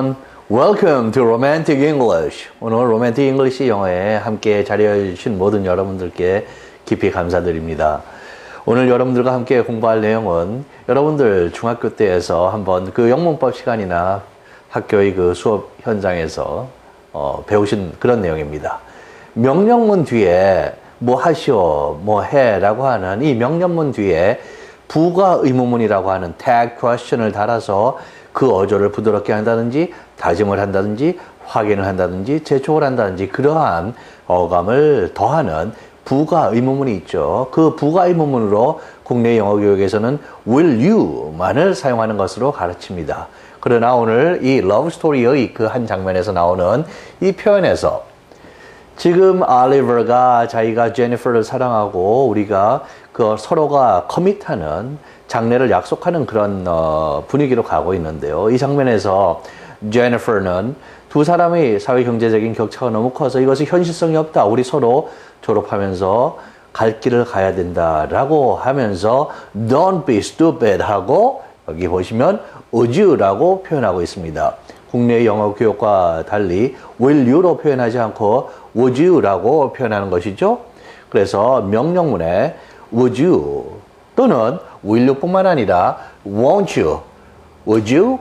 everyone. Welcome to Romantic English. 오늘 Romantic English 영어에 함께 자리해 주신 모든 여러분들께 깊이 감사드립니다. 오늘 여러분들과 함께 공부할 내용은 여러분들 중학교 때에서 한번 그 영문법 시간이나 학교의 그 수업 현장에서 배우신 그런 내용입니다. 명령문 뒤에 뭐 하시오, 뭐 해라고 하는 이 명령문 뒤에 부가 의문문이라고 하는 tag question을 달아서 그 어조를 부드럽게 한다든지 다짐을 한다든지 확인을 한다든지 재촉을 한다든지 그러한 어감을 더하는 부가 의문문이 있죠. 그 부가 의문문으로 국내 영어 교육에서는 will you만을 사용하는 것으로 가르칩니다. 그러나 오늘 이 러브 스토리의 그 한 장면에서 나오는 이 표현에서 지금 올리버가 자기가 제니퍼를 사랑하고 우리가 그 서로가 커밋하는 장래를 약속하는 그런 분위기로 가고 있는데요. 이 장면에서 제니퍼는 두 사람의 사회 경제적인 격차가 너무 커서 이것이 현실성이 없다. 우리 서로 졸업하면서 갈 길을 가야 된다라고 하면서 Don't be stupid 하고 여기 보시면 would you라고 표현하고 있습니다. 국내 영어 교육과 달리 will you로 표현하지 않고 would you라고 표현하는 것이죠. 그래서 명령문에 would you 또는 will you 뿐만 아니라 won't you, would you,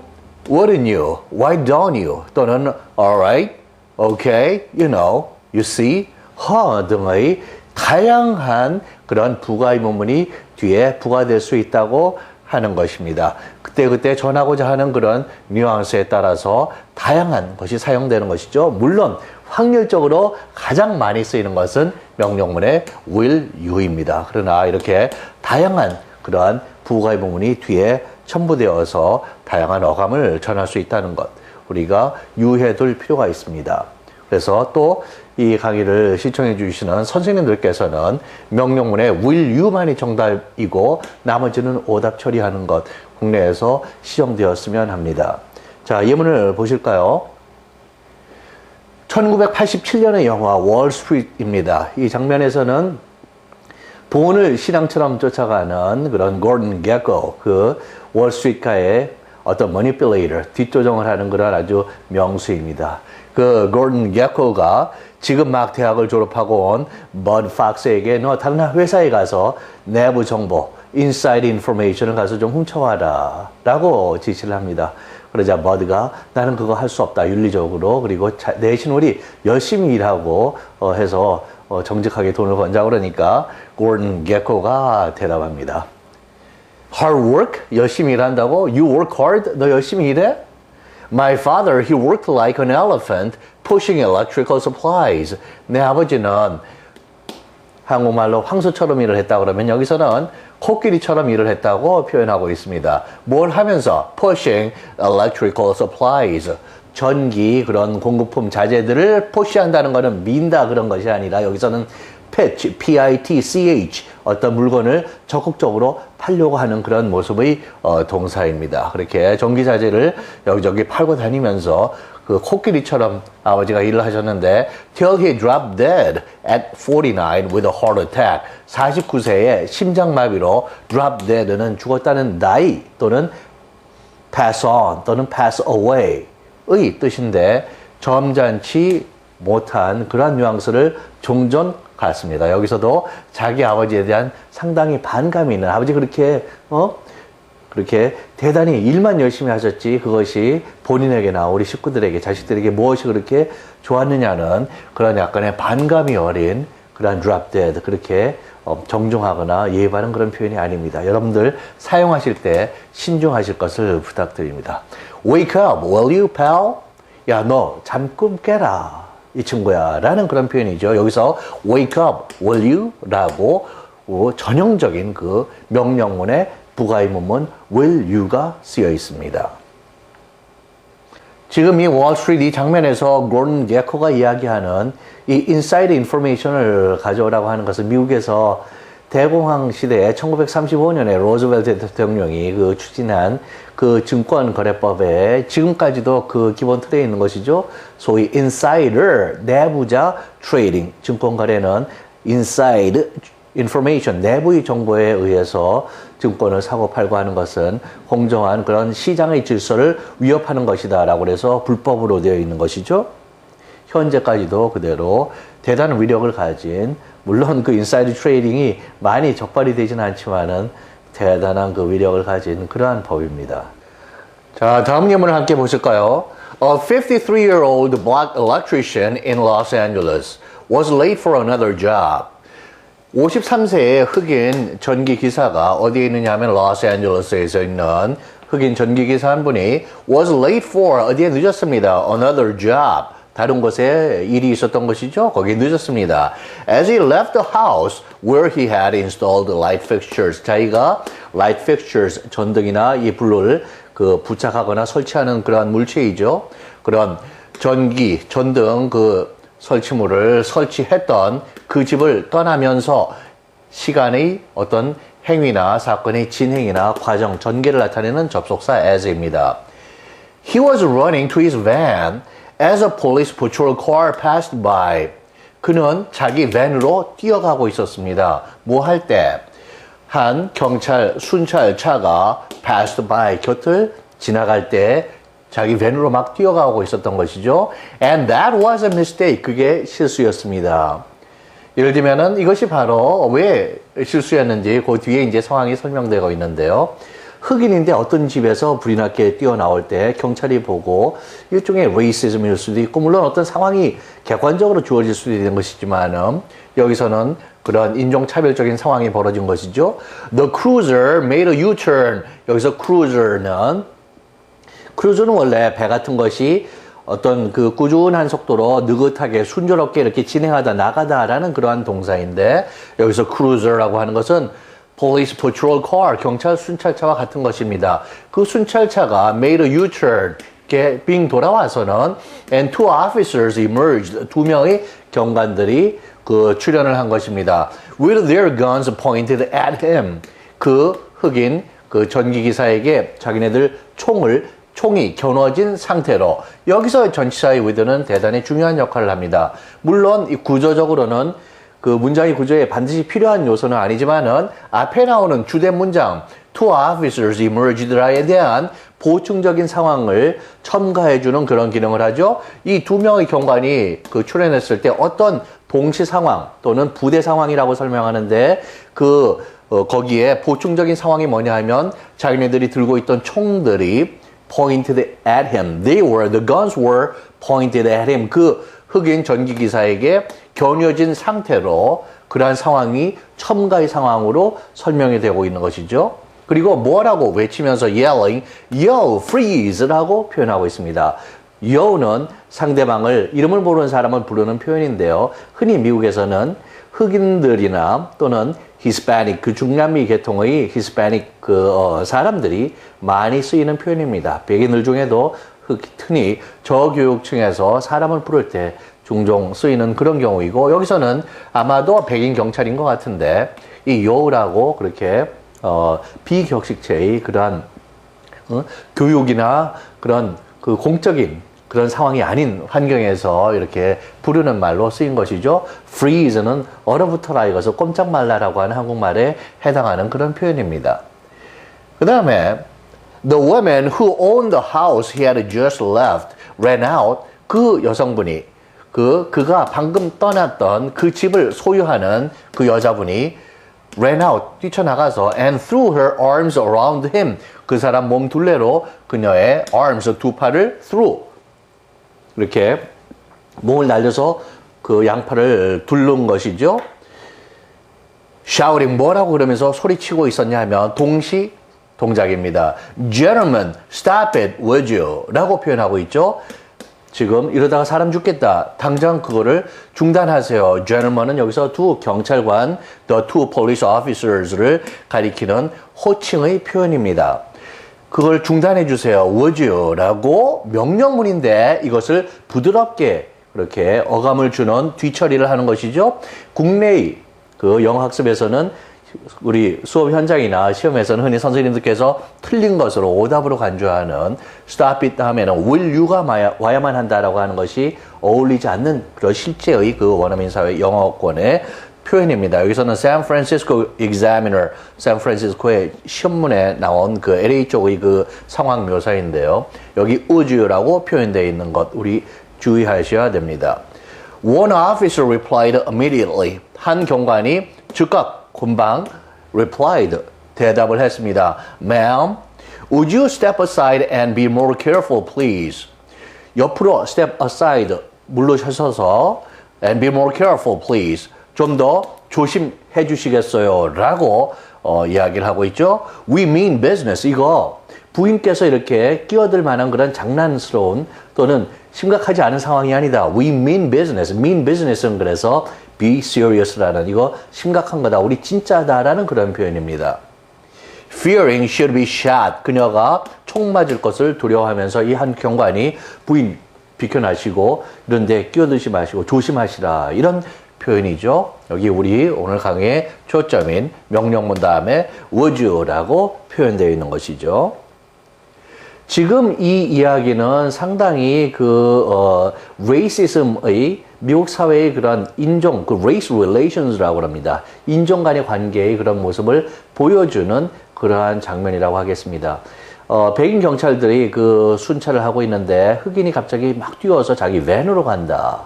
wouldn't you, why don't you 또는 alright, okay, you know, you see, huh 등의 다양한 그런 부가 의문문이 뒤에 부과될 수 있다고 하는 것입니다. 그때 전하고자 하는 그런 뉘앙스에 따라서 다양한 것이 사용되는 것이죠. 물론 확률적으로 가장 많이 쓰이는 것은 명령문의 will you입니다. 그러나 이렇게 다양한 그러한 부가 의문문이 뒤에 첨부되어서 다양한 어감을 전할 수 있다는 것 우리가 유의해 둘 필요가 있습니다. 그래서 또 이 강의를 시청해 주시는 선생님들께서는 명령문에 will you만이 정답이고 나머지는 오답 처리하는 것 국내에서 시정되었으면 합니다. 자, 예문을 보실까요? 1987년의 영화 월스트리트입니다. 이 장면에서는 돈을 신앙처럼 쫓아가는 그런 고던 게코, 그 월스트리트가의 어떤 머니플레이터, 뒷조정을 하는 그런 아주 명수입니다. 그 고던 게코가 지금 막 대학을 졸업하고 온 버드 팍스에게 너 다른 회사에 가서 내부 정보, inside information을 가서 좀 훔쳐와라 라고 지시를 합니다. 그러자 버드가 나는 그거 할 수 없다 윤리적으로 그리고 대신 우리 열심히 일하고 해서 정직하게 돈을 번자 그러니까 고던 게코가 대답합니다. Hard work? 열심히 일한다고? You work hard? 너 열심히 일해? My father, he worked like an elephant pushing electrical supplies. 내 아버지는 한국말로 황소처럼 일을 했다 그러면 여기서는 코끼리처럼 일을 했다고 표현하고 있습니다. 뭘 하면서? Pushing electrical supplies. 전기 그런 공급품 자재들을 푸시한다는 것은 민다 그런 것이 아니라 여기서는 pitch, P-I-T-C-H 어떤 물건을 적극적으로 팔려고 하는 그런 모습의 동사입니다. 그렇게 전기자재를 여기저기 팔고 다니면서 그 코끼리처럼 아버지가 일을 하셨는데 till he dropped dead at 49 with a heart attack 49세에 심장마비로 drop dead는 죽었다는 나이 또는 pass on 또는 pass away 의 뜻인데 점잖지 못한 그런 뉘앙스를 종전 같습니다. 여기서도 자기 아버지에 대한 상당히 반감이 있는 아버지 그렇게 대단히 일만 열심히 하셨지 그것이 본인에게나 우리 식구들에게 자식들에게 무엇이 그렇게 좋았느냐는 그런 약간의 반감이 어린 그런 drop dead 그렇게 정중하거나 예의 바른 그런 표현이 아닙니다. 여러분들 사용하실 때 신중하실 것을 부탁드립니다. Wake up, will you, pal? 야, 너 잠꿈 깨라. 이 친구야 라는 그런 표현이죠. 여기서 wake up, will you? 라고 전형적인 그 명령문의 부가 의문문 will you가 쓰여 있습니다. 지금 이 월스트리트 이 장면에서 고던 게코가 이야기하는 이 inside information을 가져오라고 하는 것은 미국에서 대공황 시대에 1935년에 로즈웰트 대통령이 그 추진한 그 증권거래법에 지금까지도 그 기본 틀에 있는 것이죠. 소위 insider, 내부자 트레이딩, 증권거래는 inside information, 내부의 정보에 의해서 증권을 사고 팔고 하는 것은 공정한 그런 시장의 질서를 위협하는 것이다 라고 해서 불법으로 되어 있는 것이죠. 현재까지도 그대로 대단한 위력을 가진, 물론 그 인사이드 트레이딩이 많이 적발이 되지는 않지만은 대단한 그 위력을 가진 그러한 법입니다. 자, 다음 예문을 함께 보실까요? A 53-year-old black electrician in Los Angeles was late for another job. 53세의 흑인 전기기사가 어디에 있느냐 하면 로스앤젤레스에 있는 흑인 전기기사 한 분이 was late for, 어디에 늦었습니다. another job. 다른 곳에 일이 있었던 것이죠. 거기에 늦었습니다. As he left the house where he had installed light fixtures. 자기가 light fixtures, 전등이나 이 불을 그 부착하거나 설치하는 그러한 물체이죠. 그런 전기, 전등 그 설치물을 설치했던 그 집을 떠나면서 시간의 어떤 행위나 사건의 진행이나 과정, 전개를 나타내는 접속사 as입니다. He was running to his van as a police patrol car passed by. 그는 자기 밴으로 뛰어가고 있었습니다. 뭐 할 때? 한 경찰 순찰차가 passed by, 곁을 지나갈 때 자기 밴으로 막 뛰어가고 있었던 것이죠. And that was a mistake. 그게 실수였습니다. 예를 들면은 이것이 바로 왜 실수였는지 그 뒤에 이제 상황이 설명되고 있는데요. 흑인인데 어떤 집에서 불이 나게 뛰어나올 때 경찰이 보고 일종의 레이시즘일 수도 있고, 물론 어떤 상황이 객관적으로 주어질 수도 있는 것이지만 여기서는 그런 인종차별적인 상황이 벌어진 것이죠. The cruiser made a U-turn. 여기서 cruiser는 원래 배 같은 것이 어떤 그 꾸준한 속도로 느긋하게 순조롭게 이렇게 진행하다 나가다라는 그러한 동사인데, 여기서 cruiser라고 하는 것은 police patrol car, 경찰 순찰차와 같은 것입니다. 그 순찰차가 made a U-turn, 이렇게 빙 돌아와서는 and two officers emerged, 두 명의 경관들이 그 출현을 한 것입니다. With their guns pointed at him, 그 흑인 그 전기기사에게 자기네들 총이 겨눠진 상태로, 여기서 전치사의 with는 대단히 중요한 역할을 합니다. 물론 이 구조적으로는 그 문장의 구조에 반드시 필요한 요소는 아니지만은 앞에 나오는 주된 문장 two officers emerged라에 대한 보충적인 상황을 첨가해주는 그런 기능을 하죠. 이 두 명의 경관이 그 출연했을 때 어떤 동시 상황 또는 부대 상황이라고 설명하는데 거기에 보충적인 상황이 뭐냐 하면 자기네들이 들고 있던 총들이 pointed at him. The guns were pointed at him. 그 흑인 전기기사에게 겨누어진 상태로 그러한 상황이 첨가의 상황으로 설명이 되고 있는 것이죠. 그리고 뭐라고 외치면서 yelling, yo, freeze라고 표현하고 있습니다. yo는 상대방을, 이름을 모르는 사람을 부르는 표현인데요. 흔히 미국에서는 흑인들이나 또는 히스패닉, 그 중남미 계통의 히스패닉 사람들이 많이 쓰이는 표현입니다. 백인들 중에도 흔히 저교육층에서 사람을 부를 때 종종 쓰이는 그런 경우이고, 여기서는 아마도 백인 경찰인 것 같은데 이 요라고 그렇게 비격식체의 그러한 교육이나 그런 그 공적인 그런 상황이 아닌 환경에서 이렇게 부르는 말로 쓰인 것이죠. freeze는 얼어붙어라, 이것을 꼼짝 말라라고 하는 한국말에 해당하는 그런 표현입니다. 그 다음에 the woman who owned the house he had just left ran out. 그 여성분이 그가 방금 떠났던 그 집을 소유하는 그 여자분이 ran out, 뛰쳐나가서 and threw her arms around him. 그 사람 몸 둘레로 그녀의 arms, 두 팔을 threw, 이렇게 몸을 날려서 그 양팔을 둘른 것이죠. shouting, 뭐라고 그러면서 소리치고 있었냐 하면 동시 동작입니다. Gentlemen, stop it, would you? 라고 표현하고 있죠. 지금 이러다가 사람 죽겠다. 당장 그거를 중단하세요. Gentlemen은 여기서 두 경찰관, the two police officers를 가리키는 호칭의 표현입니다. 그걸 중단해 주세요. would you? 라고 명령문인데 이것을 부드럽게 그렇게 어감을 주는 뒤처리를 하는 것이죠. 국내의 그 영어학습에서는 우리 수업 현장이나 시험에서는 흔히 선생님들께서 틀린 것으로 오답으로 간주하는 stop it 하면은 will you가 와야만 한다라고 하는 것이 어울리지 않는 그런 실제의 그 원어민 사회 영어권의 표현입니다. 여기서는 샌프란시스코 Examiner, 샌프란시스코의 신문에 나온 그 LA 쪽의 그 상황 묘사인데요. 여기 urge라고 표현되어 있는 것 우리 주의하셔야 됩니다. One officer replied immediately. 한 경관이 즉각 금방 replied 대답을 했습니다. Ma'am, would you step aside and be more careful, please? 옆으로 step aside 물러서셔서 and be more careful, please. 좀 더 조심해 주시겠어요? 라고 이야기를 하고 있죠. We mean business. 이거 부인께서 이렇게 끼어들 만한 그런 장난스러운 또는 심각하지 않은 상황이 아니다. We mean business. mean business은 그래서 be serious라는 이거 심각한 거다. 우리 진짜다라는 그런 표현입니다. Fearing she'd be shot. 그녀가 총 맞을 것을 두려워하면서 이 한 경관이 부인 비켜나시고 이런데 끼어들지 마시고 조심하시라. 이런 표현이죠. 여기 우리 오늘 강의의 초점인 명령문 다음에 would라고 표현되어 있는 것이죠. 지금 이 이야기는 상당히 racism의 미국 사회의 그런 인종, race relations라고 합니다. 인종 간의 관계의 그런 모습을 보여주는 그러한 장면이라고 하겠습니다. 백인 경찰들이 그 순찰을 하고 있는데 흑인이 갑자기 막 뛰어서 자기 밴으로 간다.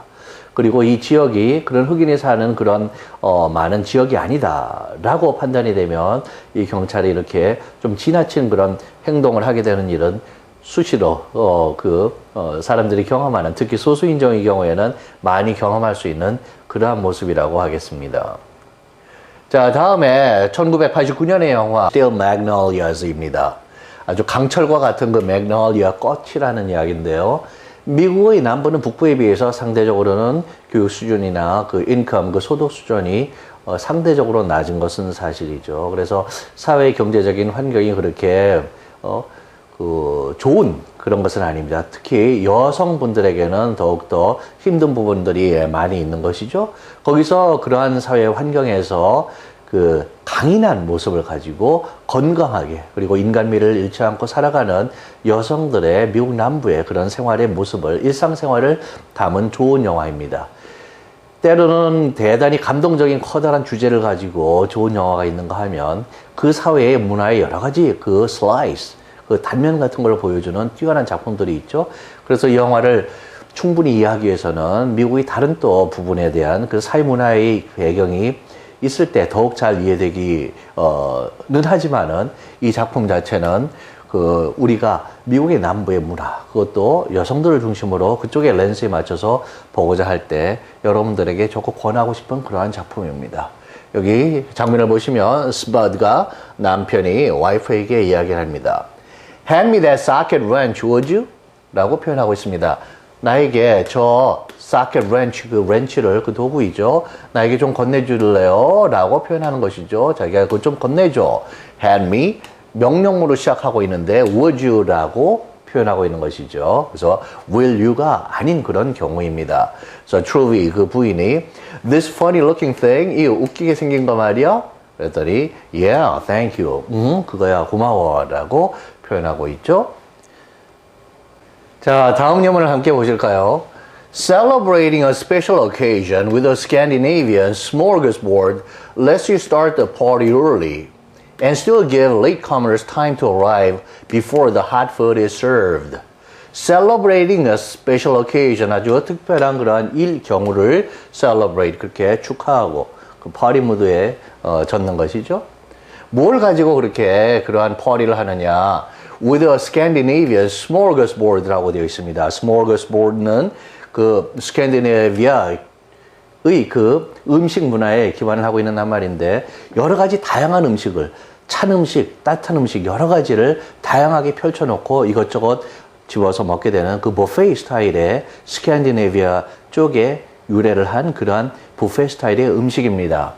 그리고 이 지역이 그런 흑인이 사는 그런 많은 지역이 아니다라고 판단이 되면 이 경찰이 이렇게 좀 지나친 그런 행동을 하게 되는 일은 수시로 사람들이 경험하는 특히 소수인종의 경우에는 많이 경험할 수 있는 그러한 모습이라고 하겠습니다. 자, 다음에 1989년의 영화 Steel Magnolias입니다. 아주 강철과 같은 그 매그놀리아 꽃이라는 이야기인데요. 미국의 남부는 북부에 비해서 상대적으로는 교육 수준이나 그 인컴, 그 소득 수준이 상대적으로 낮은 것은 사실이죠. 그래서 사회 경제적인 환경이 그렇게 좋은 그런 것은 아닙니다. 특히 여성분들에게는 더욱더 힘든 부분들이 많이 있는 것이죠. 거기서 그러한 사회 환경에서 그 강인한 모습을 가지고 건강하게 그리고 인간미를 잃지 않고 살아가는 여성들의 미국 남부의 그런 생활의 모습을 일상생활을 담은 좋은 영화입니다. 때로는 대단히 감동적인 커다란 주제를 가지고 좋은 영화가 있는가 하면 그 사회의 문화의 여러 가지 그 슬라이스, 그 단면 같은 걸 보여주는 뛰어난 작품들이 있죠. 그래서 이 영화를 충분히 이해하기 위해서는 미국의 다른 또 부분에 대한 그 사회 문화의 배경이 있을 때 더욱 잘 이해되기는 하지만은 이 작품 자체는 그 우리가 미국의 남부의 문화 그것도 여성들을 중심으로 그쪽의 렌즈에 맞춰서 보고자 할 때 여러분들에게 적극 권하고 싶은 그러한 작품입니다. 여기 장면을 보시면 스퍼드가 남편이 와이프에게 이야기를 합니다. Hand me that socket wrench, would you? 라고 표현하고 있습니다. 나에게 저 socket wrench, 그 렌치를, 그 도구이죠. 나에게 좀 건네줄래요? 라고 표현하는 것이죠. 자기가 그걸 좀 건네줘. Hand me, 명령으로 시작하고 있는데 would you? 라고 표현하고 있는 것이죠. 그래서 will you가 아닌 그런 경우입니다. 그래서 Trudy, 그 부인이 this funny looking thing, 이 웃기게 생긴 거 말이야? 그랬더니 yeah, thank you. 그거야, 고마워. 라고 표현하고 있죠. 자, 다음 예문을 함께 보실까요? Celebrating a special occasion with a Scandinavian smorgasbord lets you start the party early and still give latecomers time to arrive before the hot food is served. Celebrating a special occasion, 아주 특별한 그러한 일 경우를 celebrate, 그렇게 축하하고 그 파티 무드에 젖는 것이죠. 뭘 가지고 그렇게 그러한 파티를 하느냐? With a Scandinavian smorgasbord라고 되어 있습니다. smorgasbord는 그 스칸디네비아의 그 음식 문화에 기반을 하고 있는 한 말인데 여러 가지 다양한 음식을 찬 음식, 따뜻한 음식 여러 가지를 다양하게 펼쳐놓고 이것저것 집어서 먹게 되는 그 부페 스타일의 스칸디네비아 쪽에 유래를 한 그러한 부페 스타일의 음식입니다.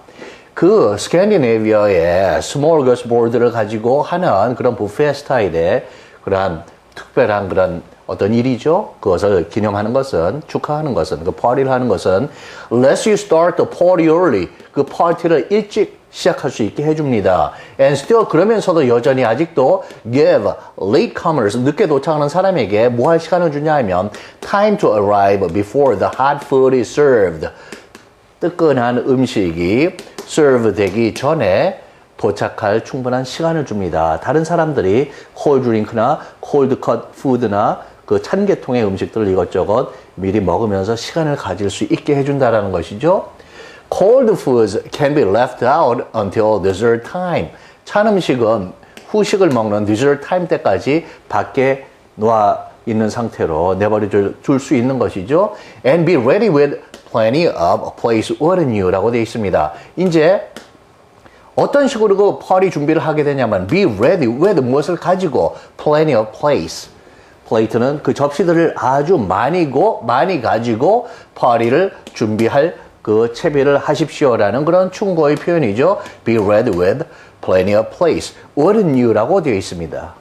그 스칸디네비아의 스몰거스보드를 가지고 하는 그런 부페 스타일의 그러한 특별한 그런 어떤 일이죠. 그것을 기념하는 것은, 축하하는 것은, 그 파티를 하는 것은 lets you start the party early. 그 파티를 일찍 시작할 수 있게 해줍니다. And still 그러면서도 여전히 아직도 give latecomers, 늦게 도착하는 사람에게 뭐 할 시간을 주냐 하면 time to arrive before the hot food is served. 뜨끈한 음식이 serve 되기 전에 도착할 충분한 시간을 줍니다. 다른 사람들이 cold drink나 cold cut food나 그 찬계통의 음식들을 이것저것 미리 먹으면서 시간을 가질 수 있게 해준다는 것이죠. Cold foods can be left out until dessert time. 찬 음식은 후식을 먹는 dessert time 때까지 밖에 놓아 있는 상태로 내버려 줄 수 있는 것이죠. And be ready with plenty of place waiting you 라고 되어 있습니다. 이제 어떤 식으로 그 party 준비를 하게 되냐면 be ready with 무엇을 가지고 plenty of place. 플레이트는 그 접시들을 아주 많이 가지고 파티를 준비할 그 채비를 하십시오라는 그런 충고의 표현이죠. Be ready with plenty of place. wouldn't you라고 되어 있습니다.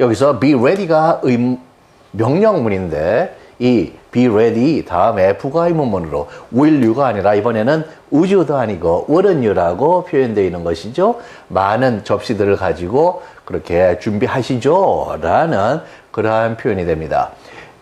여기서 be ready가 명령문인데 이 be ready 다음에 부가의문문으로 will you가 아니라 이번에는 would you도 아니고 wouldn't you라고 표현되어 있는 것이죠. 많은 접시들을 가지고 그렇게 준비하시죠 라는 그러한 표현이 됩니다.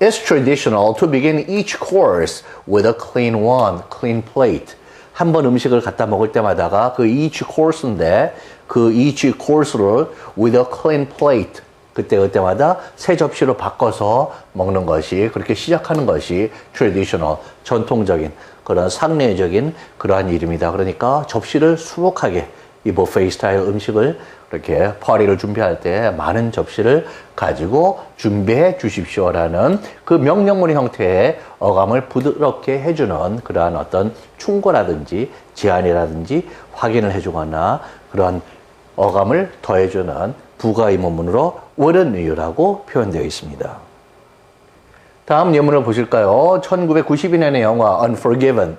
It's traditional to begin each course with a clean one, clean plate. 한 번 음식을 갖다 먹을 때마다가 그 each course인데 그 each course를 with a clean plate 그때마다 새 접시로 바꿔서 먹는 것이 그렇게 시작하는 것이 traditional, 전통적인 그런 상례적인 그러한 일입니다. 그러니까 접시를 수록하게 이 버페이 스타일 음식을 이렇게 파티를 준비할 때 많은 접시를 가지고 준비해 주십시오라는 그 명령문의 형태의 어감을 부드럽게 해주는 그러한 어떤 충고라든지 제안이라든지 확인을 해주거나 그런 어감을 더해주는 부가의문문으로 wouldn't you라고 표현되어 있습니다. 다음 예문을 보실까요? 1992년의 영화 Unforgiven.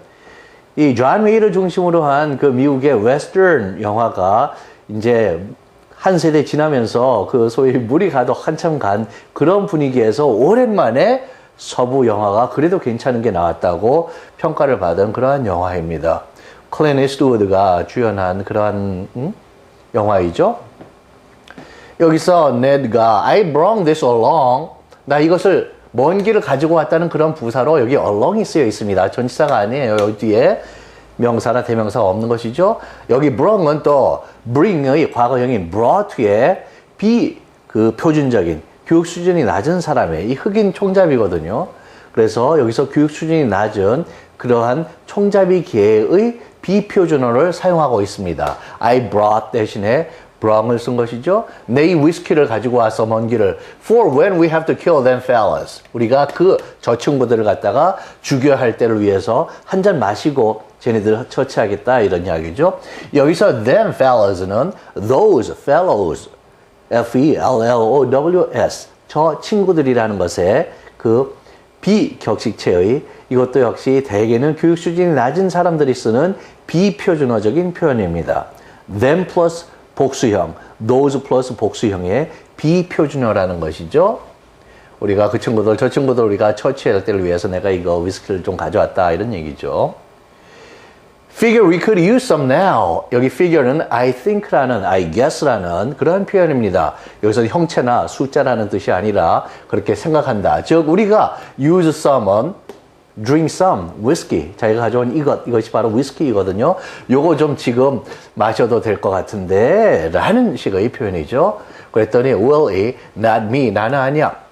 이 존 웨이를 중심으로 한 그 미국의 웨스턴 영화가 이제 한 세대 지나면서 그 소위 물이 가도 한참 간 그런 분위기에서 오랜만에 서부 영화가 그래도 괜찮은 게 나왔다고 평가를 받은 그러한 영화입니다. 클린트 이스트우드가 주연한 그러한 영화이죠. 여기서 ned가 I brought this along. 나 이것을 먼 길을 가지고 왔다는 그런 부사로 여기 along이 쓰여 있습니다. 전치사가 아니에요. 여기 뒤에 명사나 대명사가 없는 것이죠. 여기 brough은 또 bring의 과거형인 brought의 그 표준적인 교육 수준이 낮은 사람의 이 흑인 총잡이거든요. 그래서 여기서 교육 수준이 낮은 그러한 총잡이 계의 비표준어를 사용하고 있습니다. I brought 대신에 brung을 쓴 것이죠. 내 위스키를 가지고 와서 먼 길을 for when we have to kill them fellas. 우리가 저 친구들을 갖다가 죽여야 할 때를 위해서 한 잔 마시고 쟤네들을 처치하겠다 이런 이야기죠. 여기서 them fellas는 those fellows F-E-L-L-O-W-S 저 친구들이라는 것에 그 비격식체의 이것도 역시 대개는 교육 수준이 낮은 사람들이 쓰는 비표준어적인 표현입니다. them 플러스 복수형, those 플러스 복수형의 비표준어라는 것이죠. 우리가 그 친구들, 저 친구들 우리가 처치할 때를 위해서 내가 이거 위스키를 좀 가져왔다 이런 얘기죠. Figure we could use some now. 여기 figure는 I think라는, I guess라는 그런 표현입니다. 여기서 형체나 숫자라는 뜻이 아니라 그렇게 생각한다. 즉 우리가 use some은 drink some, whiskey. 자기가 가져온 이것이 바로 위스키이거든요. 요거 좀 지금 마셔도 될 것 같은데 라는 식의 표현이죠. 그랬더니 will이 not me, 나는 아니야.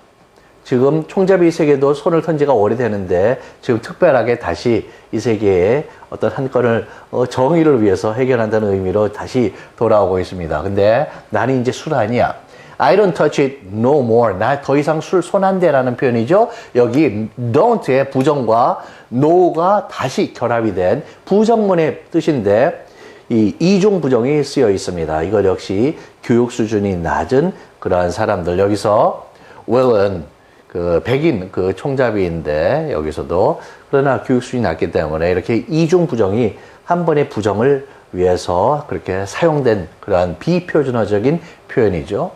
지금 총잡이 세계도 손을 턴 지가 오래되는데 지금 특별하게 다시 이 세계에 어떤 한 건을 정의를 위해서 해결한다는 의미로 다시 돌아오고 있습니다. 근데 나는 이제 술 아니야. I don't touch it no more. 나 더 이상 술 손 안 대라는 표현이죠. 여기 don't의 부정과 no가 다시 결합이 된 부정문의 뜻인데 이 이중 부정이 쓰여 있습니다. 이거 역시 교육 수준이 낮은 그러한 사람들. 여기서 will은 그 백인 그 총잡이인데 여기서도 그러나 교육 수준이 낮기 때문에 이렇게 이중 부정이 한 번의 부정을 위해서 그렇게 사용된 그러한 비표준어적인 표현이죠.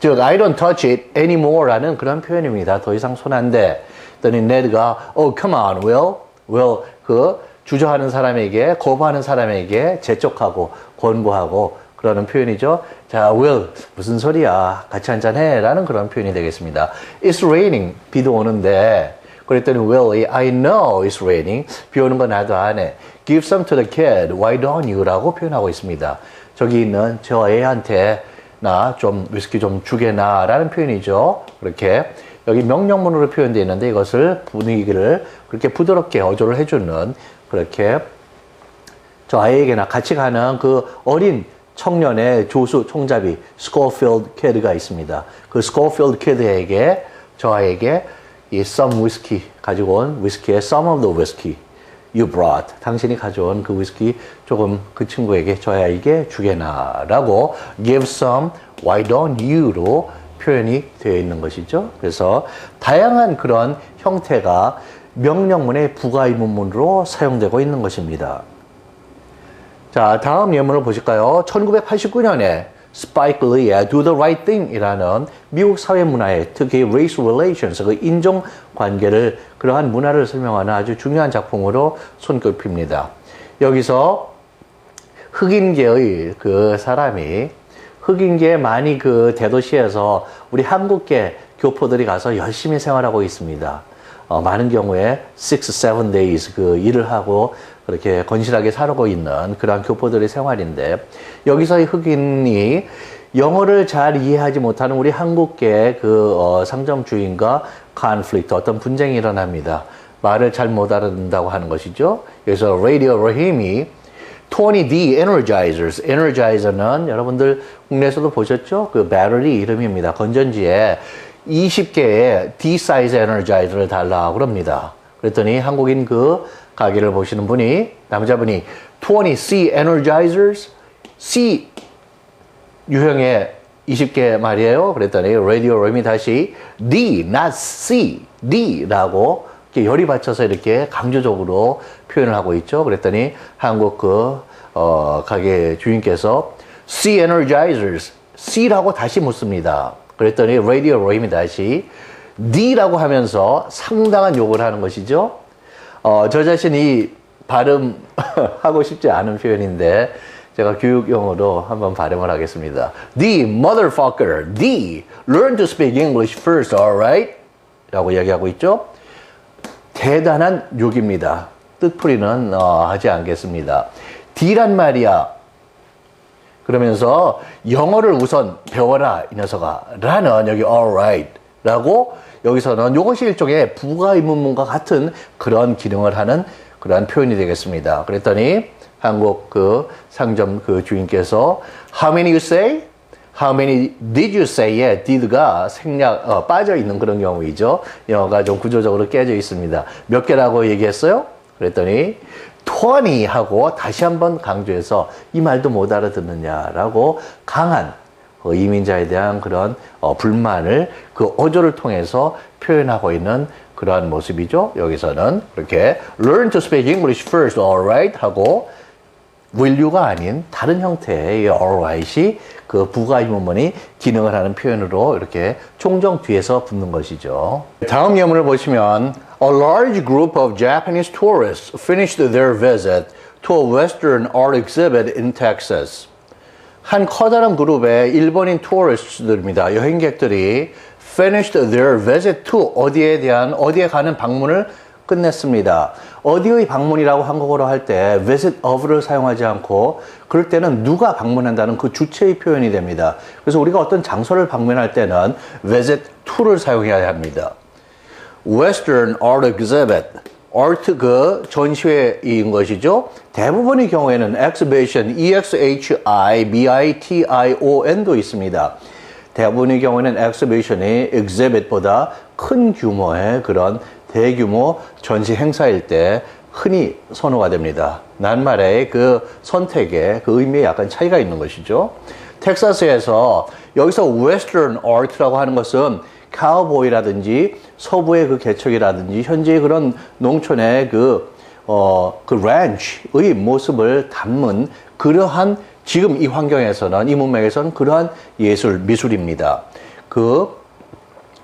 즉, I don't touch it anymore 라는 그런 표현입니다. 더 이상 손 안 대. 그랬더니 ned가 oh, come on, will 그 주저하는 사람에게, 거부하는 사람에게 재촉하고 권고하고 그러는 표현이죠. 자, will 무슨 소리야? 같이 한잔해 라는 그런 표현이 되겠습니다. It's raining. 비도 오는데 그랬더니 Willie, I know it's raining. 비 오는 거 나도 아네. Give some to the kid. Why don't you? 라고 표현하고 있습니다. 저기 있는 저 애한테 나 좀 위스키 좀 주게나 라는 표현이죠. 그렇게 여기 명령문으로 표현되어 있는데 이것을 분위기를 그렇게 부드럽게 어조를 해주는 그렇게 저 아이에게나 같이 가는 그 어린 청년의 조수 총잡이 스코필드 키드가 있습니다. 그 스코필드 키드에게 저 아이에게 이 some whiskey 가지고 온 위스키의 some of the whiskey you brought 당신이 가져온 그 위스키 조금 그 친구에게 저 아이에게 주게나 라고 give some why don't you로 표현이 되어 있는 것이죠. 그래서 다양한 그런 형태가 명령문의 부가의문문으로 사용되고 있는 것입니다. 자, 다음 예문을 보실까요? 1989년에 스파이크 리의 Do the Right Thing 이라는 미국 사회 문화에 특히 Race Relations, 그 인종 관계를 그러한 문화를 설명하는 아주 중요한 작품으로 손꼽힙니다. 여기서 흑인계의 그 사람이 흑인계 많이 그 대도시에서 우리 한국계 교포들이 가서 열심히 생활하고 있습니다. 많은 경우에 6, 7 days 그 일을 하고 그렇게 건실하게 살고 있는 그러한 교포들의 생활인데 여기서 이 흑인이 영어를 잘 이해하지 못하는 우리 한국계 그 상점 주인과 컨플릭트 어떤 분쟁이 일어납니다. 말을 잘 못 알아듣는다고 하는 것이죠. 그래서 Radio Rahim이 20D Energizers, Energizer는 여러분들 국내에서도 보셨죠? 그 배터리 이름입니다. 건전지에 20개의 D 사이즈 에너자이저를 달라고 그럽니다. 그랬더니 한국인 그 가게를 보시는 분이 남자분이 20C Energizers, C 유형의 20개 말이에요. 그랬더니 라디오 램이 다시 D, not C, D라고 이렇게 열이 받쳐서 이렇게 강조적으로 표현을 하고 있죠. 그랬더니 한국 그 가게 주인께서 C Energizers, C라고 다시 묻습니다. 그랬더니 라디오 램이 다시 D라고 하면서 상당한 욕을 하는 것이죠. 저 자신이 발음하고 싶지 않은 표현인데 제가 교육용어로 한번 발음을 하겠습니다. D, motherfucker, D, learn to speak English first, alright? 라고 이야기하고 있죠. 대단한 욕입니다. 뜻풀이는 하지 않겠습니다. D란 말이야. 그러면서 영어를 우선 배워라 이 녀석아 라는 여기 alright 라고 여기서는 이것이 일종의 부가의문문과 같은 그런 기능을 하는 그러한 표현이 되겠습니다. 그랬더니 한국 그 상점 그 주인께서 How many you say? How many did you say에 did가 생략 빠져 있는 그런 경우이죠. 영어가 좀 구조적으로 깨져 있습니다. 몇 개라고 얘기했어요? 그랬더니 20 하고 다시 한번 강조해서 이 말도 못 알아듣느냐라고 강한 이민자에 대한 그런 불만을 그 어조를 통해서 표현하고 있는 그러한 모습이죠. 여기서는 이렇게 learn to speak English first, alright 하고 will you가 아닌 다른 형태의 alright이 그 부가의문문이 기능을 하는 표현으로 이렇게 종종 뒤에서 붙는 것이죠. 다음 예문을 보시면 A large group of Japanese tourists finished their visit to a Western art exhibit in Texas. 한 커다란 그룹의 일본인 투어리스트들입니다. 여행객들이 finished their visit to 어디에 가는 방문을 끝냈습니다. 어디의 방문이라고 한국어로 할 때 visit of를 사용하지 않고 그럴 때는 누가 방문한다는 그 주체의 표현이 됩니다. 그래서 우리가 어떤 장소를 방문할 때는 visit to를 사용해야 합니다. Western art exhibit art 그 전시회인 것이죠. 대부분의 경우에는 exhibition, exhibition도 있습니다. 대부분의 경우에는 exhibition이 exhibit보다 큰 규모의 그런 대규모 전시 행사일 때 흔히 선호가 됩니다. 낱말의 그 선택에 그 의미에 약간 차이가 있는 것이죠. 텍사스에서 여기서 Western Art라고 하는 것은 카우보이라든지 서부의 그 개척이라든지 현재의 그런 농촌의 그 랜치의 모습을 담은 그러한 지금 이 환경에서는 이 문맥에서는 그러한 미술입니다. 그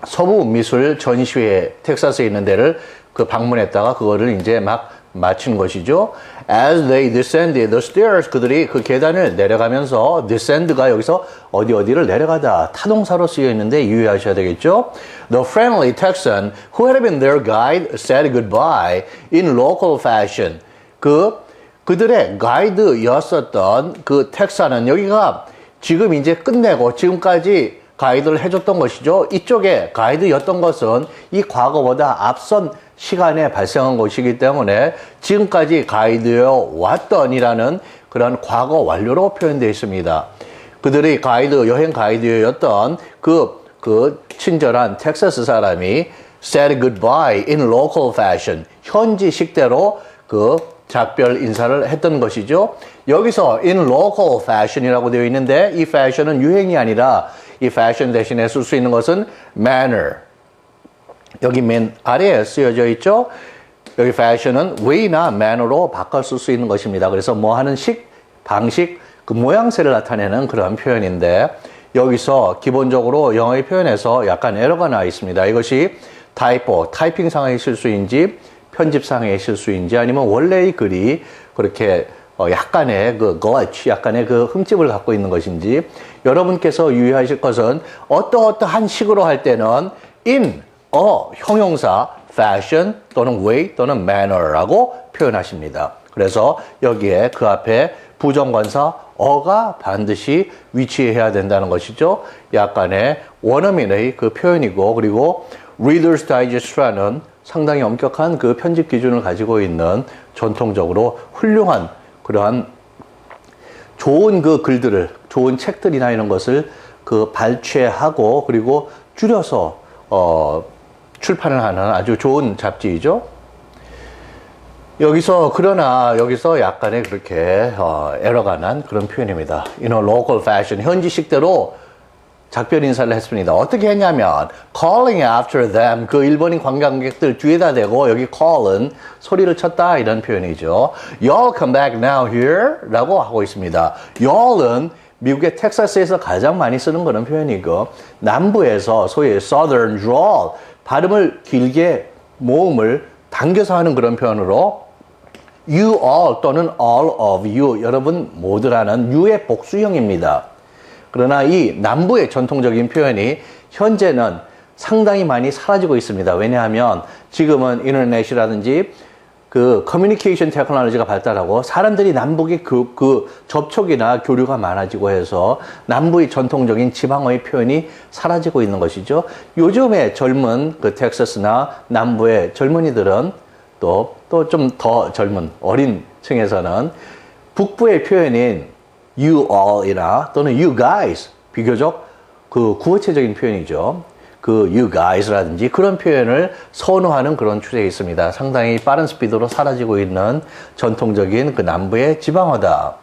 서부 미술 전시회 텍사스에 있는 데를 그 방문했다가 그거를 이제 막 마친 것이죠. As they descended the stairs, 그들이 그 계단을 내려가면서 descend가 여기서 어디를 내려가다 타동사로 쓰여 있는데 유의하셔야 되겠죠. The friendly Texan who had been their guide said goodbye in local fashion. 그들의 가이드였었던 그 텍사는 여기가 지금 이제 끝내고 지금까지 가이드를 해줬던 것이죠. 이쪽에 가이드였던 것은 이 과거보다 앞선 시간에 발생한 것이기 때문에 지금까지 가이드여 왔던이라는 그런 과거 완료로 표현되어 있습니다. 그들의 여행 가이드였던 그 친절한 텍사스 사람이 said goodbye in local fashion. 현지식대로 그 작별 인사를 했던 것이죠. 여기서 in local fashion이라고 되어 있는데 이 fashion은 유행이 아니라 이 fashion 대신에 쓸 수 있는 것은 manner. 여기 맨 아래에 쓰여져 있죠. 여기 fashion은 way나 manner로 바꿔 쓸 수 있는 것입니다. 그래서 뭐 하는 식, 방식, 그 모양새를 나타내는 그런 표현인데 여기서 기본적으로 영어의 표현에서 약간 에러가 나 있습니다. 이것이 타이핑상의 실수인지 편집상의 실수인지 아니면 원래의 글이 그렇게 약간의 그 glitch, 약간의 그 흠집을 갖고 있는 것인지 여러분께서 유의하실 것은 어떠한 식으로 할 때는 in 형용사 fashion 또는 way 또는 manner라고 표현하십니다. 그래서 여기에 그 앞에 부정관사 어가 반드시 위치해야 된다는 것이죠. 약간의 원어민의 그 표현이고 그리고 Reader's Digest라는 상당히 엄격한 그 편집 기준을 가지고 있는 전통적으로 훌륭한 그러한 좋은 그 글들을, 좋은 책들이나 이런 것을 그 발췌하고 그리고 줄여서 출판을 하는 아주 좋은 잡지이죠. 그러나 여기서 약간의 그렇게 에러가 난 그런 표현입니다. local fashion, 현지식대로 작별 인사를 했습니다. 어떻게 했냐면 calling after them, 그 일본인 관광객들 뒤에다 대고 여기 call은 소리를 쳤다 이런 표현이죠. Y'all come back now here 라고 하고 있습니다. y'all은 미국의 텍사스에서 가장 많이 쓰는 그런 표현이고 남부에서 소위 southern drawl, 발음을 길게 모음을 당겨서 하는 그런 표현으로 you all 또는 all of you, 여러분 모두라는 you의 복수형입니다. 그러나 이 남부의 전통적인 표현이 현재는 상당히 많이 사라지고 있습니다. 왜냐하면 지금은 인터넷이라든지 그 커뮤니케이션 테크놀로지가 발달하고 사람들이 남북의 그 접촉이나 교류가 많아지고 해서 남부의 전통적인 지방어의 표현이 사라지고 있는 것이죠. 요즘의 젊은 그 텍사스나 남부의 젊은이들은 또 좀 더 젊은 어린 층에서는 북부의 표현인 you all이나 또는 you guys, 비교적 그 구어체적인 표현이죠. 그 you guys라든지 그런 표현을 선호하는 그런 추세가 있습니다. 상당히 빠른 스피드로 사라지고 있는 전통적인 그 남부의 지방어다.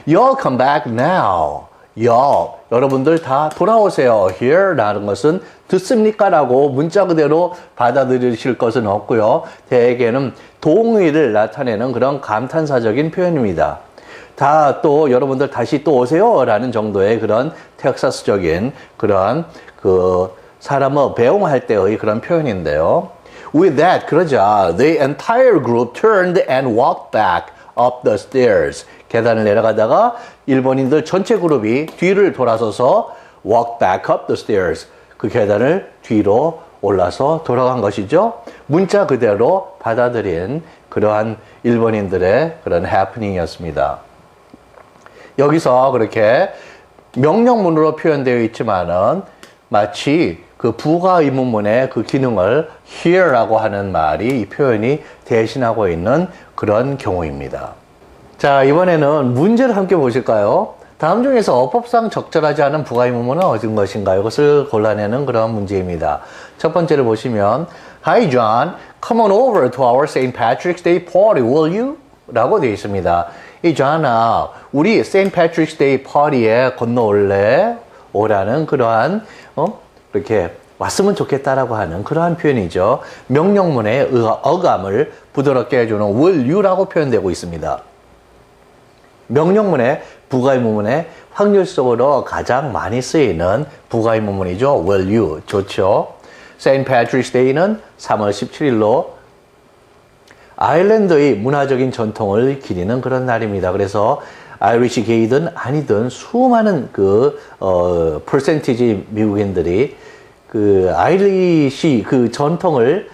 Y'all come back now. y'all, 여러분들 다 돌아오세요. here 라는 것은 듣습니까? 라고 문자 그대로 받아들이실 것은 없고요. 대개는 동의를 나타내는 그런 감탄사적인 표현입니다. 또 여러분들 다시 또 오세요 라는 정도의 그런 텍사스적인 그런 그 사람을 배웅할 때의 그런 표현인데요. With that, 그러자 the entire group turned and walked back up the stairs. 계단을 내려가다가 일본인들 전체 그룹이 뒤를 돌아서서 walk back up the stairs. 그 계단을 뒤로 올라서 돌아간 것이죠. 문자 그대로 받아들인 그러한 일본인들의 그런 해프닝이었습니다. 여기서 그렇게 명령문으로 표현되어 있지만은 마치 그 부가 의문문의 그 기능을 here라고 하는 말이 이 표현이 대신하고 있는 그런 경우입니다. 자, 이번에는 문제를 함께 보실까요? 다음 중에서 어법상 적절하지 않은 부가 의문문은 어떤 것인가요? 이것을 골라내는 그런 문제입니다. 첫 번째를 보시면 Hi John, come on over to our St. Patrick's Day party, will you? 라고 되어 있습니다. 이 존아, 우리 St. Patrick's Day party에 건너올래? 오라는 그러한 이렇게 왔으면 좋겠다라고 하는 그러한 표현이죠. 명령문의 어감을 부드럽게 해주는 will you라고 표현되고 있습니다. 명령문의 부가의문문에 확률적으로 가장 많이 쓰이는 부가의문문이죠. will you. 좋죠. St. Patrick's Day는 3월 17일로 아일랜드의 문화적인 전통을 기리는 그런 날입니다. 그래서 아이리시 게이든 아니든 수많은 퍼센티지 미국인들이 그 아이리시 그 전통을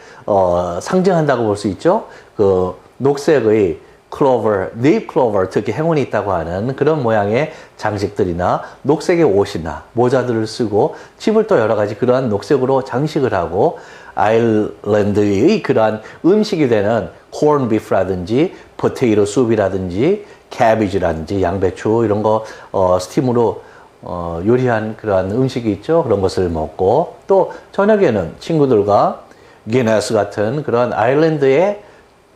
상징한다고 볼 수 있죠. 그 녹색의 클로버, 네잎 클로버, 특히 행운이 있다고 하는 그런 모양의 장식들이나 녹색의 옷이나 모자들을 쓰고 집을 또 여러 가지 그러한 녹색으로 장식을 하고 아일랜드의 그러한 음식이 되는 corn beef라든지 포테이토 수프이라든지 캐비지라든지 양배추 이런 거 스팀으로 요리한 그러한 음식이 있죠. 그런 것을 먹고 또 저녁에는 친구들과 기네스 같은 그런 아일랜드의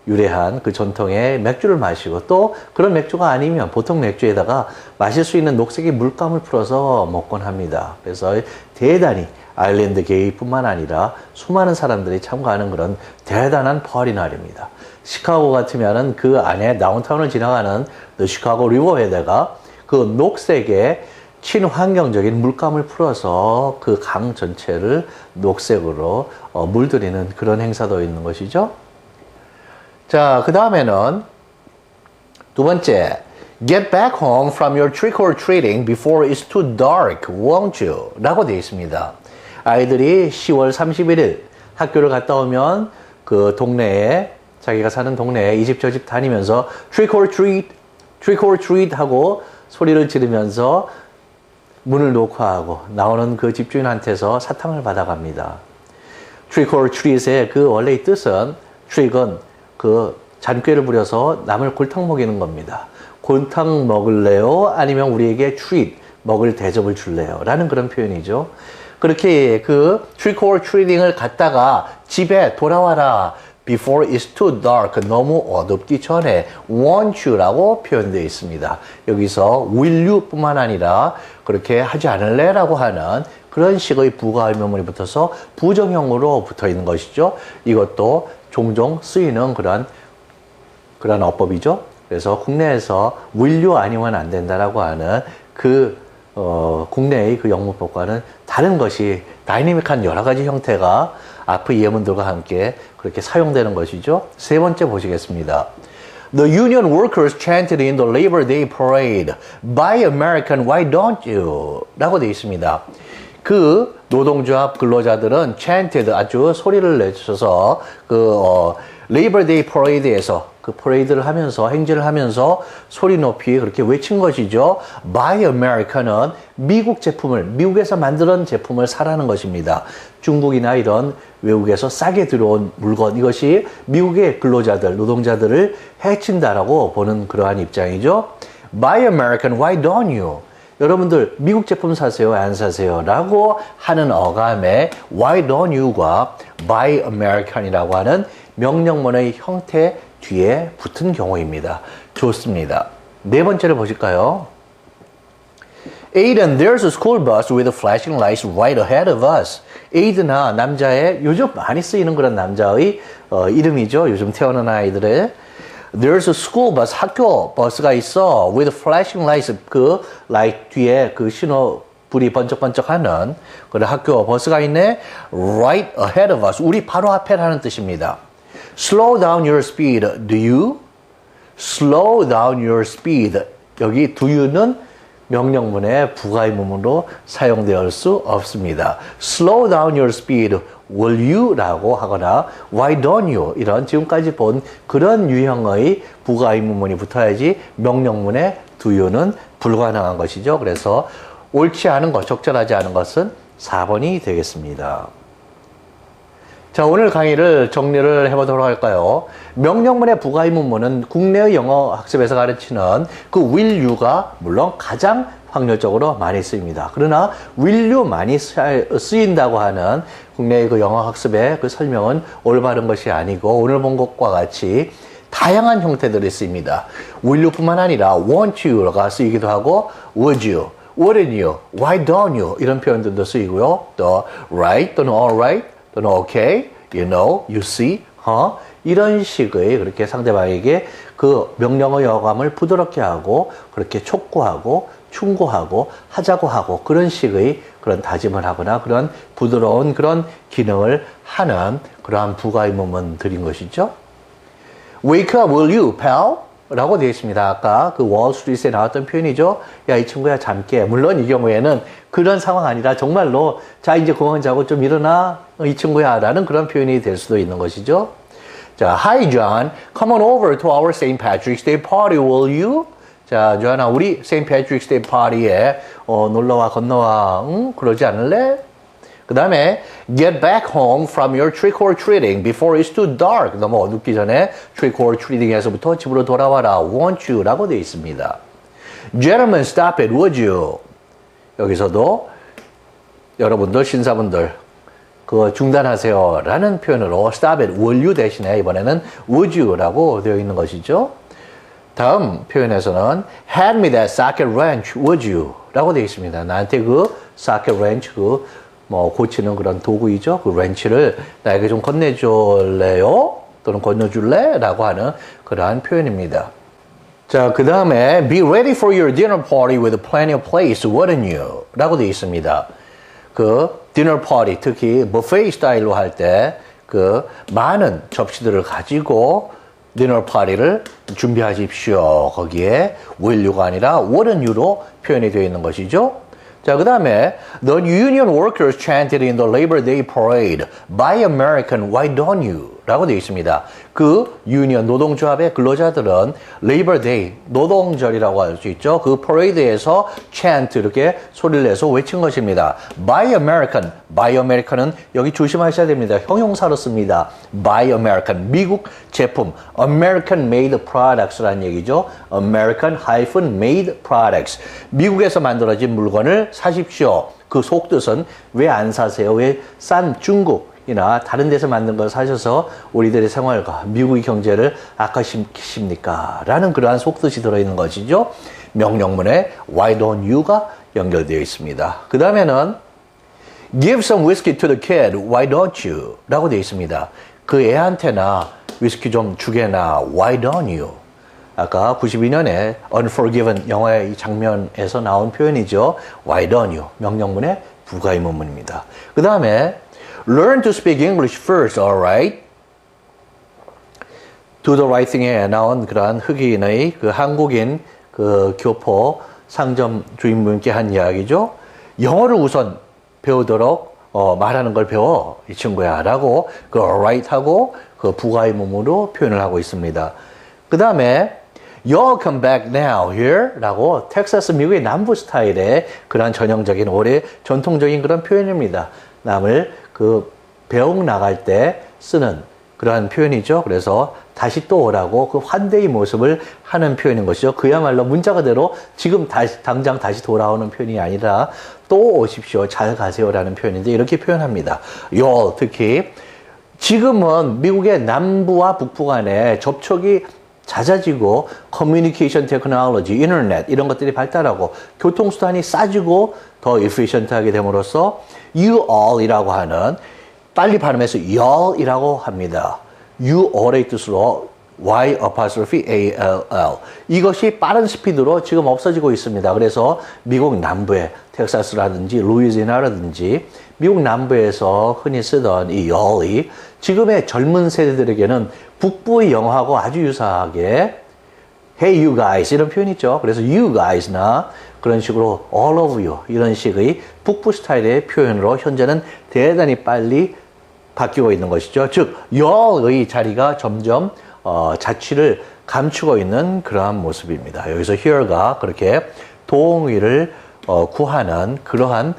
유래한 그 전통의 맥주를 마시고 또 그런 맥주가 아니면 보통 맥주에다가 마실 수 있는 녹색의 물감을 풀어서 먹곤 합니다. 그래서 대단히 아일랜드 게이뿐만 아니라 수많은 사람들이 참가하는 그런 대단한 파티 날입니다. 시카고 같으면은 그 안에 다운타운을 지나가는 시카고 리버에다가 그 녹색의 친환경적인 물감을 풀어서 그 강 전체를 녹색으로 물들이는 그런 행사도 있는 것이죠. 자, 그 다음에는 두 번째, get back home from your trick or treating before it's too dark, won't you? 라고 되어 있습니다. 아이들이 10월 31일 학교를 갔다 오면 그 동네에 자기가 사는 동네에 이 집 저 집 다니면서 trick or treat 하고 소리를 지르면서 문을 녹화하고 나오는 그 집주인한테서 사탕을 받아갑니다. trick or treat의 그 원래의 뜻은 trick은 그 잔꾀를 부려서 남을 골탕 먹이는 겁니다. 골탕 먹을래요? 아니면 우리에게 treat, 먹을 대접을 줄래요? 라는 그런 표현이죠. 그렇게 그 trick or treating을 갔다가 집에 돌아와라. Before it's too dark. 너무 어둡기 전에 want you라고 표현되어 있습니다. 여기서 will you 뿐만 아니라 그렇게 하지 않을래? 라고 하는 그런 식의 부가 의문문이 붙어서 부정형으로 붙어 있는 것이죠. 이것도 종종 쓰이는 그런 어법이죠. 그래서 국내에서 will you 아니면 안 된다라고 하는 국내의 그 영문법과는 다른 것이 다이내믹한 여러 가지 형태가 앞의 예문들과 함께 그렇게 사용되는 것이죠. 세 번째 보시겠습니다. The union workers chanted in the Labor Day parade, Buy American, why don't you? 라고 되어 있습니다. 그 노동조합 근로자들은 chanted 아주 소리를 내주셔서 Labor Day parade에서 그 퍼레이드를 하면서 행진을 하면서 소리 높이 그렇게 외친 것이죠. Buy American은 미국 제품을 미국에서 만든 제품을 사라는 것입니다. 중국이나 이런 외국에서 싸게 들어온 물건 이것이 미국의 근로자들 노동자들을 해친다라고 보는 그러한 입장이죠. Buy American, why don't you? 여러분들 미국 제품 사세요? 안 사세요? 라고 하는 어감에 why don't you가 buy American이라고 하는 명령문의 형태 뒤에 붙은 경우입니다. 좋습니다. 네 번째를 보실까요? Aiden, there's a school bus with flashing lights right ahead of us. 에이드나 남자의 요즘 많이 쓰이는 그런 남자의 이름이죠. 요즘 태어난 아이들의 There's a school bus, 학교 버스가 있어. With flashing lights, 그 라이트 뒤에 그 신호 불이 번쩍번쩍하는 그런 학교 버스가 있네. Right ahead of us, 우리 바로 앞에라는 뜻입니다. Slow down your speed, do you? Slow down your speed. 여기 do you는 명령문의 부가의문으로 사용될 수 없습니다. Slow down your speed, will you? 라고 하거나 why don't you? 이런 지금까지 본 그런 유형의 부가의문문이 붙어야지 명령문의 do you는 불가능한 것이죠. 그래서 옳지 않은 것, 적절하지 않은 것은 4번이 되겠습니다. 자, 오늘 강의를 정리를 해보도록 할까요? 명령문의 부가의문문은 국내의 영어 학습에서 가르치는 그 will you가 물론 가장 확률적으로 많이 쓰입니다. 그러나 will you 많이 쓰인다고 하는 국내의 그 영어 학습의 그 설명은 올바른 것이 아니고 오늘 본 것과 같이 다양한 형태들이 쓰입니다. will you 뿐만 아니라 want you가 쓰이기도 하고 would you, wouldn't you, why don't you 이런 표현들도 쓰이고요. 또 right 또는 alright 또는 okay, you know, you see, 이런 식의 그렇게 상대방에게 그 명령어의 어감을 부드럽게 하고 그렇게 촉구하고 충고하고 하자고 하고 그런 식의 그런 다짐을 하거나 그런 부드러운 그런 기능을 하는 그러한 부가의문문들인 것이죠. Wake up, will you, pal? 라고 되어 있습니다. 아까 그 월스트리트에 나왔던 표현이죠. 야, 이 친구야, 잠 깨. 물론 이 경우에는 그런 상황 아니라 정말로 자, 이제 그만 자고 좀 일어나. 이 친구야. 라는 그런 표현이 될 수도 있는 것이죠. 자, Hi, John. Come on over to our St. Patrick's Day party, will you? 자, 조한아, 우리 St. Patrick's Day party에 놀러와, 건너와. 응? 그러지 않을래? 그 다음에 get back home from your trick-or-treating before it's too dark. 너무 어둡기 전에 trick-or-treating에서부터 집으로 돌아와라. want you 라고 되어 있습니다. Gentlemen, stop it, would you? 여기서도 여러분들, 신사분들 그거 중단하세요 라는 표현으로 stop it, will you 대신에 이번에는 would you 라고 되어 있는 것이죠. 다음 표현에서는 hand me that socket wrench, would you? 라고 되어 있습니다. 나한테 그 socket wrench, 고치는 그런 도구이죠. 그 렌치를 나에게 좀 건네줄래요? 또는 건너줄래? 라고 하는 그러한 표현입니다. 자, 그 다음에 be ready for your dinner party with plenty of place, wouldn't you? 라고 되어 있습니다. 그 디너 파티, 특히 버페이 스타일로 할 때 그 많은 접시들을 가지고 디너 파티를 준비하십시오. 거기에 will you가 아니라 wouldn't you로 표현이 되어 있는 것이죠. 자, 그 다음에 The union workers chanted in the Labor Day parade, Buy American, why don't you? 라고 되어 있습니다. 그 유니언 노동조합의 근로자들은 Labor Day, 노동절이라고 할 수 있죠. 그 퍼레이드에서 chant 이렇게 소리를 내서 외친 것입니다. Buy American, Buy American은 여기 조심하셔야 됩니다. 형용사로 씁니다. Buy American, 미국 제품, American made products라는 얘기죠. American-made products, 미국에서 만들어진 물건을 사십시오. 그 속뜻은 왜 안 사세요? 왜 싼 중국이나 다른 데서 만든 걸 사셔서 우리들의 생활과 미국의 경제를 악화시키십니까? 라는 그러한 속뜻이 들어있는 것이죠. 명령문에 why don't you가 연결되어 있습니다. 그 다음에는 give some whiskey to the kid, why don't you? 라고 되어 있습니다. 그 애한테나 위스키 좀 주게나, why don't you? 아까 92년에 Unforgiven 영화의 장면에서 나온 표현이죠. Why don't you? 명령문의 부가의문문입니다. 그 다음에 Learn to speak English first, alright? Do the right thing에 나온 그러한 흑인의 그 한국인 그 교포 상점 주인분께 한 이야기죠. 영어를 우선 배우도록 말하는 걸 배워 이 친구야 라고 그 alright 하고 그 부가의문문으로 표현을 하고 있습니다. 그 다음에 Y'all come back now here 라고 텍사스 미국의 남부 스타일의 그런 전형적인 오래 전통적인 그런 표현입니다. 남을 그 배웅 나갈 때 쓰는 그러한 표현이죠. 그래서 다시 또 오라고 그 환대의 모습을 하는 표현인 것이죠. 그야말로 문자 그대로 지금 당장 다시 돌아오는 표현이 아니라 또 오십시오, 잘 가세요라는 표현인데 이렇게 표현합니다. Y'all 특히 지금은 미국의 남부와 북부 간에 접촉이 잦아지고 커뮤니케이션 테크놀로지, 인터넷 이런 것들이 발달하고 교통수단이 싸지고 더 efficient하게 됨으로써 you all이라고 하는 빨리 발음해서 y'all이라고 합니다. you all의 뜻으로 y apostrophe all 이것이 빠른 스피드로 지금 없어지고 있습니다. 그래서 미국 남부의 텍사스라든지 루이지애나라든지 미국 남부에서 흔히 쓰던 이 y'all이 지금의 젊은 세대들에게는 북부의 영어하고 아주 유사하게 Hey you guys 이런 표현이 있죠. 그래서 you guys나 그런 식으로 all of you 이런 식의 북부 스타일의 표현으로 현재는 대단히 빨리 바뀌고 있는 것이죠. 즉 y'all의 자리가 점점 자취를 감추고 있는 그러한 모습입니다. 여기서 here가 그렇게 동의를 구하는 그러한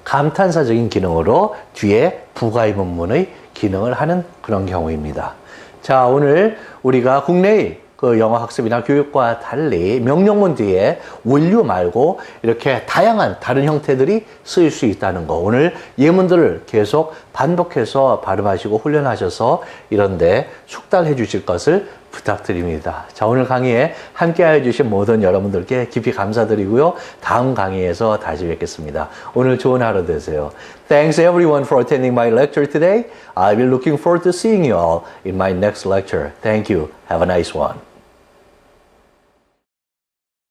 감탄사적인 기능으로 뒤에 부가의문문의 기능을 하는 그런 경우입니다. 자, 오늘 우리가 국내의 그 영어 학습이나 교육과 달리 명령문 뒤에 will you 말고 이렇게 다양한 다른 형태들이 쓰일 수 있다는 거. 오늘 예문들을 계속 반복해서 발음하시고 훈련하셔서 이런데 숙달해 주실 것을 부탁드립니다. 자, 오늘 강의에 함께 해주신 모든 여러분들께 깊이 감사드리고요. 다음 강의에서 다시 뵙겠습니다. 오늘 좋은 하루 되세요. Thanks everyone for attending my lecture today. I'll be looking forward to seeing you all in my next lecture. Thank you. Have a nice one.